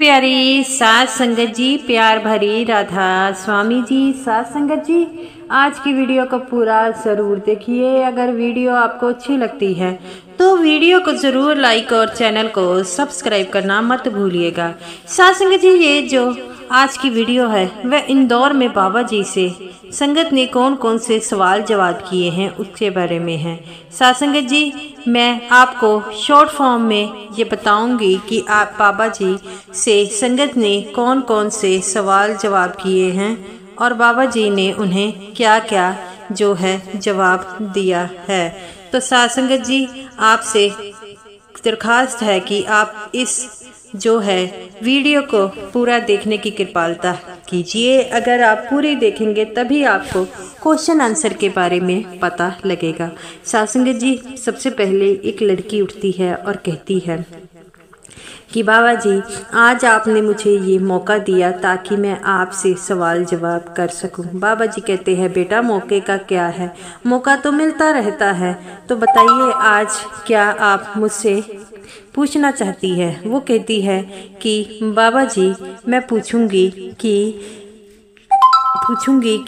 प्यारी सात संगत जी, प्यार भरी राधा स्वामी जी। सात संगत जी, आज की वीडियो को पूरा ज़रूर देखिए। अगर वीडियो आपको अच्छी लगती है तो वीडियो को ज़रूर लाइक और चैनल को सब्सक्राइब करना मत भूलिएगा। सात संगत जी, ये जो आज की वीडियो है वह इंदौर में बाबा जी से संगत ने कौन कौन से सवाल जवाब किए हैं उसके बारे में है। सात संगत जी, मैं आपको शॉर्ट फॉर्म में ये बताऊंगी कि आप बाबा जी से संगत ने कौन कौन से सवाल जवाब किए हैं और बाबा जी ने उन्हें क्या क्या जो है जवाब दिया है। तो सात संगत जी, आपसे दरखास्त है कि आप इस जो है वीडियो को पूरा देखने की कृपालता कीजिए। अगर आप पूरी देखेंगे तभी आपको क्वेश्चन आंसर के बारे में पता लगेगा। सात संगत जी, सबसे पहले एक लड़की उठती है और कहती है कि बाबा जी, आज आपने मुझे ये मौका दिया ताकि मैं आपसे सवाल जवाब कर सकूं। बाबा जी कहते हैं, बेटा मौके का क्या है, मौका तो मिलता रहता है, तो बताइए आज क्या आप मुझसे पूछना चाहती है। वो कहती है कि बाबा जी, मैं पूछूंगी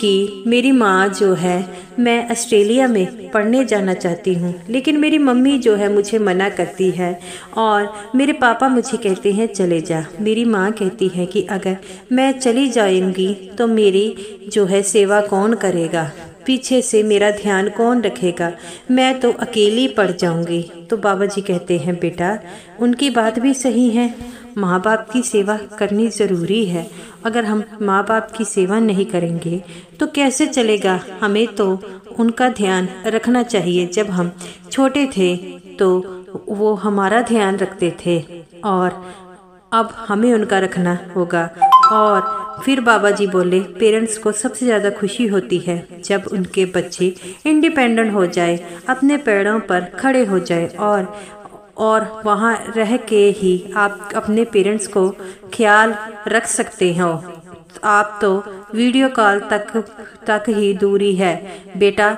कि मेरी माँ जो है, मैं ऑस्ट्रेलिया में पढ़ने जाना चाहती हूँ, लेकिन मेरी मम्मी जो है मुझे मना करती है और मेरे पापा मुझे कहते हैं चले जा। मेरी माँ कहती है कि अगर मैं चली जाऊंगी तो मेरी जो है सेवा कौन करेगा, पीछे से मेरा ध्यान कौन रखेगा, मैं तो अकेली पड़ जाऊंगी। तो बाबा जी कहते हैं, बेटा उनकी बात भी सही है, माँ बाप की सेवा करनी ज़रूरी है। अगर हम माँ बाप की सेवा नहीं करेंगे तो कैसे चलेगा, हमें तो उनका ध्यान रखना चाहिए। जब हम छोटे थे तो वो हमारा ध्यान रखते थे और अब हमें उनका रखना होगा। और फिर बाबा जी बोले, पेरेंट्स को सबसे ज़्यादा खुशी होती है जब उनके बच्चे इंडिपेंडेंट हो जाए, अपने पैरों पर खड़े हो जाए और वहाँ रह के ही आप अपने पेरेंट्स को ख्याल रख सकते हो। आप तो वीडियो कॉल तक ही दूरी है बेटा,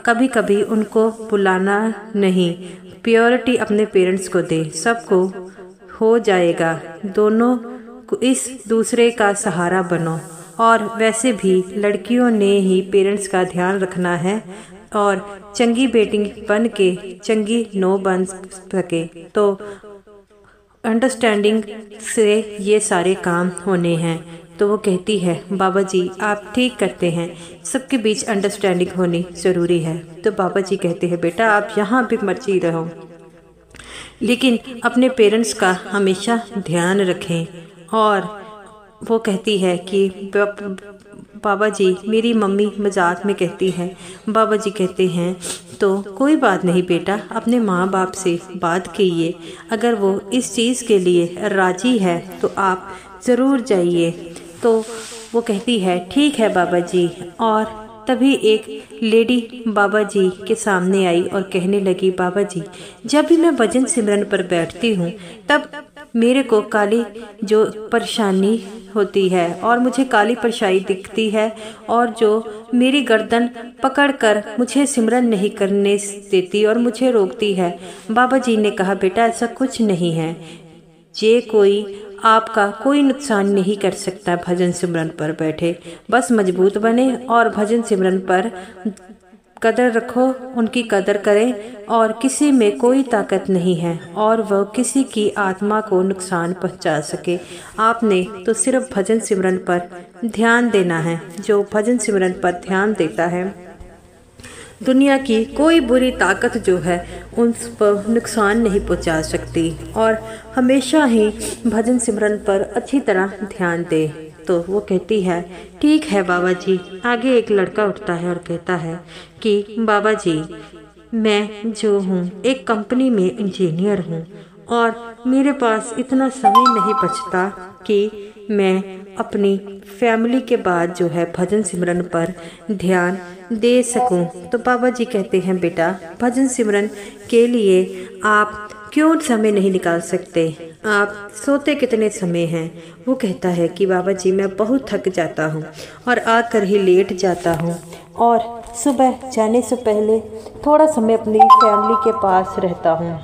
कभी कभी उनको बुलाना नहीं, प्योरिटी अपने पेरेंट्स को दे, सबको हो जाएगा, दोनों इस दूसरे का सहारा बनो। और वैसे भी लड़कियों ने ही पेरेंट्स का ध्यान रखना है और चंगी बेटी बन के चंगी नो बन सके, तो अंडरस्टैंडिंग से ये सारे काम होने हैं। तो वो कहती है, बाबा जी आप ठीक करते हैं, सबके बीच अंडरस्टैंडिंग होनी ज़रूरी है। तो बाबा जी कहते हैं, बेटा आप यहाँ भी मर्जी रहो, लेकिन अपने पेरेंट्स का हमेशा ध्यान रखें। और वो कहती है कि बाबा जी, मेरी मम्मी मजाक में कहती है। बाबा जी कहते हैं, तो कोई बात नहीं बेटा, अपने माँ बाप से बात कीजिए, अगर वो इस चीज़ के लिए राजी है तो आप ज़रूर जाइए। तो वो कहती है, ठीक है बाबा जी। और तभी एक लेडी बाबा जी के सामने आई और कहने लगी, बाबा जी, जब भी मैं भजन सिमरन पर बैठती हूँ तब मेरे को काली जो परेशानी होती है और मुझे काली परछाई दिखती है और जो मेरी गर्दन पकड़कर मुझे सिमरन नहीं करने देती और मुझे रोकती है। बाबा जी ने कहा, बेटा ऐसा कुछ नहीं है, ये कोई आपका कोई नुकसान नहीं कर सकता। भजन सिमरन पर बैठे, बस मजबूत बने और भजन सिमरन पर कदर रखो, उनकी कदर करें और किसी में कोई ताकत नहीं है और वह किसी की आत्मा को नुकसान पहुंचा सके। आपने तो सिर्फ भजन सिमरन पर ध्यान देना है। जो भजन सिमरन पर ध्यान देता है, दुनिया की कोई बुरी ताकत जो है उन पर नुकसान नहीं पहुंचा सकती। और हमेशा ही भजन सिमरन पर अच्छी तरह ध्यान दे। तो वो कहती है, ठीक है बाबा जी। आगे एक लड़का उठता है और कहता है कि बाबा जी, मैं जो हूँ एक कंपनी में इंजीनियर हूँ और मेरे पास इतना समय नहीं बचता कि मैं अपनी फैमिली के बाद जो है भजन सिमरन पर ध्यान दे सकूं। तो बाबा जी कहते हैं, बेटा भजन सिमरन के लिए आप क्यों समय नहीं निकाल सकते, आप सोते कितने समय हैं। वो कहता है कि बाबा जी, मैं बहुत थक जाता हूँ और आकर ही लेट जाता हूँ और सुबह जाने से पहले थोड़ा समय अपनी फैमिली के पास रहता हूँ।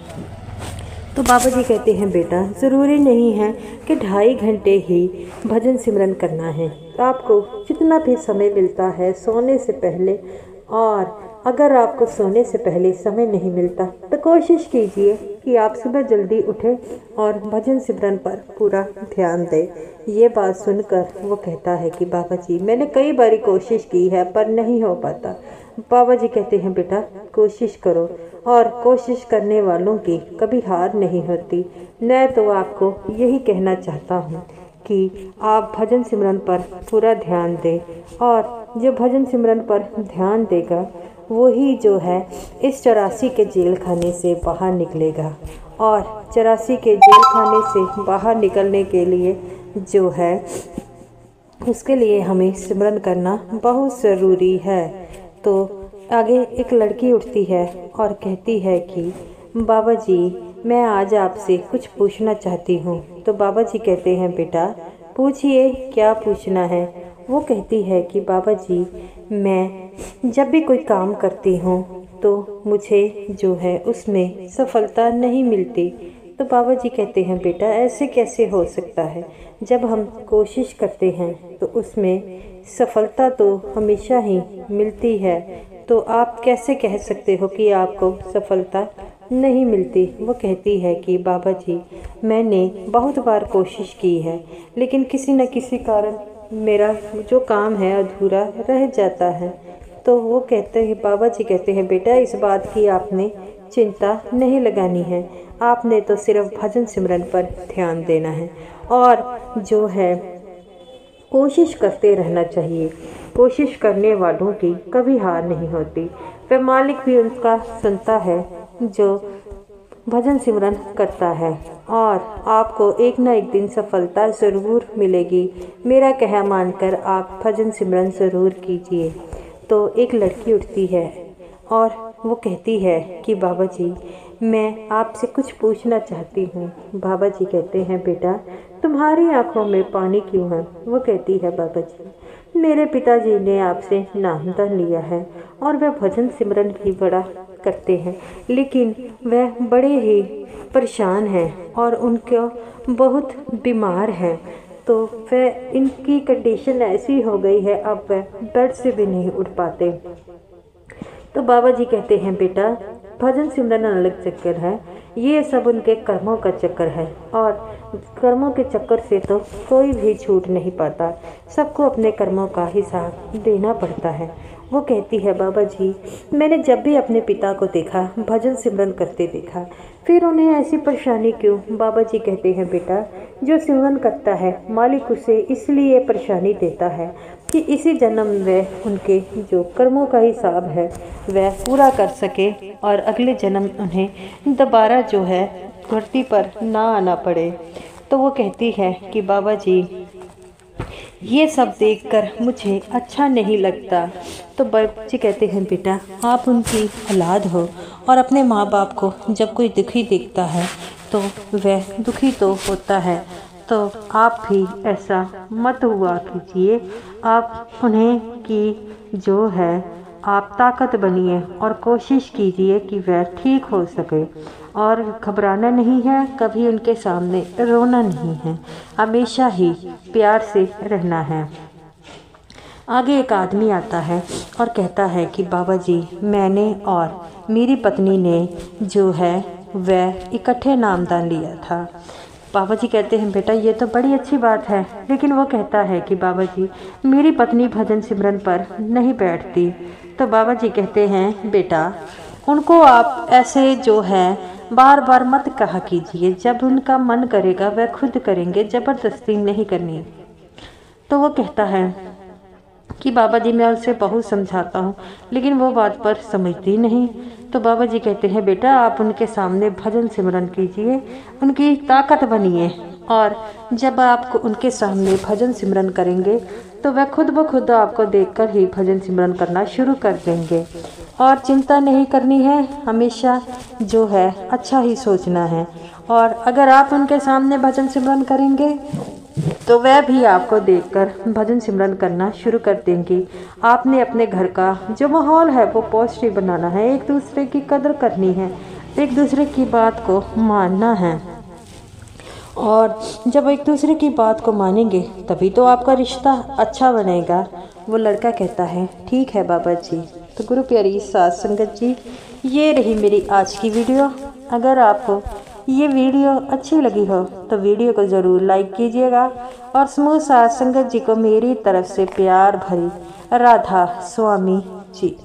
तो बाबा जी कहते हैं बेटा ज़रूरी नहीं है कि 2.5 घंटे ही भजन सिमरन करना है। आपको जितना भी समय मिलता है सोने से पहले, और अगर आपको सोने से पहले समय नहीं मिलता तो कोशिश कीजिए कि आप सुबह जल्दी उठें और भजन सिमरन पर पूरा ध्यान दें। ये बात सुनकर वो कहता है कि बाबा जी मैंने कई बारी कोशिश की है पर नहीं हो पाता। बाबा जी कहते हैं बेटा कोशिश करो, और कोशिश करने वालों की कभी हार नहीं होती। मैं तो आपको यही कहना चाहता हूँ कि आप भजन सिमरन पर पूरा ध्यान दें, और जो भजन सिमरन पर ध्यान देगा वही जो है इस 84 के जेल खाने से बाहर निकलेगा। और 84 के जेल खाने से बाहर निकलने के लिए जो है उसके लिए हमें सिमरन करना बहुत ज़रूरी है। तो आगे एक लड़की उठती है और कहती है कि बाबा जी मैं आज आपसे कुछ पूछना चाहती हूँ। तो बाबा जी कहते हैं बेटा पूछिए क्या पूछना है। वो कहती है कि बाबा जी मैं जब भी कोई काम करती हूँ तो मुझे जो है उसमें सफलता नहीं मिलती। तो बाबा जी कहते हैं बेटा ऐसे कैसे हो सकता है, जब हम कोशिश करते हैं तो उसमें सफलता तो हमेशा ही मिलती है, तो आप कैसे कह सकते हो कि आपको सफलता नहीं मिलती। वो कहती है कि बाबा जी मैंने बहुत बार कोशिश की है लेकिन किसी न किसी कारण मेरा जो काम है अधूरा रह जाता है। तो वो कहते हैं बाबा जी कहते हैं बेटा इस बात की आपने चिंता नहीं लगानी है, आपने तो सिर्फ भजन सिमरन पर ध्यान देना है और जो है कोशिश करते रहना चाहिए। कोशिश करने वालों की कभी हार नहीं होती। वह मालिक भी उनका सुनता है जो भजन सिमरन करता है, और आपको एक ना एक दिन सफलता ज़रूर मिलेगी। मेरा कहा मानकर आप भजन सिमरन ज़रूर कीजिए। तो एक लड़की उठती है और वो कहती है कि बाबा जी मैं आपसे कुछ पूछना चाहती हूँ। बाबा जी कहते हैं बेटा तुम्हारी आंखों में पानी क्यों है। वो कहती है बाबा जी मेरे पिताजी ने आपसे नामदान लिया है और वह भजन सिमरन भी बड़ा करते हैं, लेकिन वह बड़े ही परेशान हैं और उनका बहुत बीमार हैं। तो वह इनकी कंडीशन ऐसी हो गई है अब वह बेड से भी नहीं उठ पाते। तो बाबा जी कहते हैं बेटा भजन सिमरन अलग चक्कर है, ये सब उनके कर्मों का चक्कर है, और कर्मों के चक्कर से तो कोई भी छूट नहीं पाता, सबको अपने कर्मों का हिसाब देना पड़ता है। वो कहती है बाबा जी मैंने जब भी अपने पिता को देखा भजन सिमरन करते देखा, फिर उन्हें ऐसी परेशानी क्यों। बाबा जी कहते हैं बेटा जो सिमरन करता है मालिक उसे इसलिए परेशानी देता है कि इसी जन्म में उनके जो कर्मों का हिसाब है वह पूरा कर सके और अगले जन्म उन्हें दोबारा जो है धरती पर ना आना पड़े। तो वो कहती है कि बाबा जी ये सब देखकर मुझे अच्छा नहीं लगता। तो बाबा जी कहते हैं बेटा आप उनकी औलाद हो और अपने माँ बाप को जब कोई दुखी देखता है तो वह दुखी तो होता है, तो आप भी ऐसा मत हुआ कीजिए। आप उन्हें की जो है आप ताकत बनिए और कोशिश कीजिए कि वह ठीक हो सके, और घबराना नहीं है, कभी उनके सामने रोना नहीं है, हमेशा ही प्यार से रहना है। आगे एक आदमी आता है और कहता है कि बाबा जी मैंने और मेरी पत्नी ने जो है वह इकट्ठे नामदान लिया था। बाबा जी कहते हैं बेटा ये तो बड़ी अच्छी बात है, लेकिन वो कहता है कि बाबा जी मेरी पत्नी भजन सिमरन पर नहीं बैठती। तो बाबा जी कहते हैं बेटा उनको आप ऐसे जो है बार बार मत कहा कीजिए, जब उनका मन करेगा वह खुद करेंगे, ज़बरदस्ती नहीं करनी। तो वो कहता है कि बाबा जी मैं उसे बहुत समझाता हूँ लेकिन वो बात पर समझती नहीं। तो बाबा जी कहते हैं बेटा आप उनके सामने भजन सिमरन कीजिए, उनकी ताकत बनिए, और जब आप उनके सामने भजन सिमरन करेंगे तो वह खुद ब खुद आपको देखकर ही भजन सिमरन करना शुरू कर देंगे। और चिंता नहीं करनी है, हमेशा जो है अच्छा ही सोचना है, और अगर आप उनके सामने भजन सिमरन करेंगे तो वह भी आपको देखकर भजन सिमरन करना शुरू कर देंगी। आपने अपने घर का जो माहौल है वो पॉजिटिव बनाना है, एक दूसरे की कदर करनी है, एक दूसरे की बात को मानना है, और जब एक दूसरे की बात को मानेंगे तभी तो आपका रिश्ता अच्छा बनेगा। वो लड़का कहता है ठीक है बाबा जी। तो गुरु प्यारी साध संगत जी, ये रही मेरी आज की वीडियो। अगर आपको ये वीडियो अच्छी लगी हो तो वीडियो को ज़रूर लाइक कीजिएगा, और समूह साध संगत जी को मेरी तरफ से प्यार भरी राधा स्वामी जी।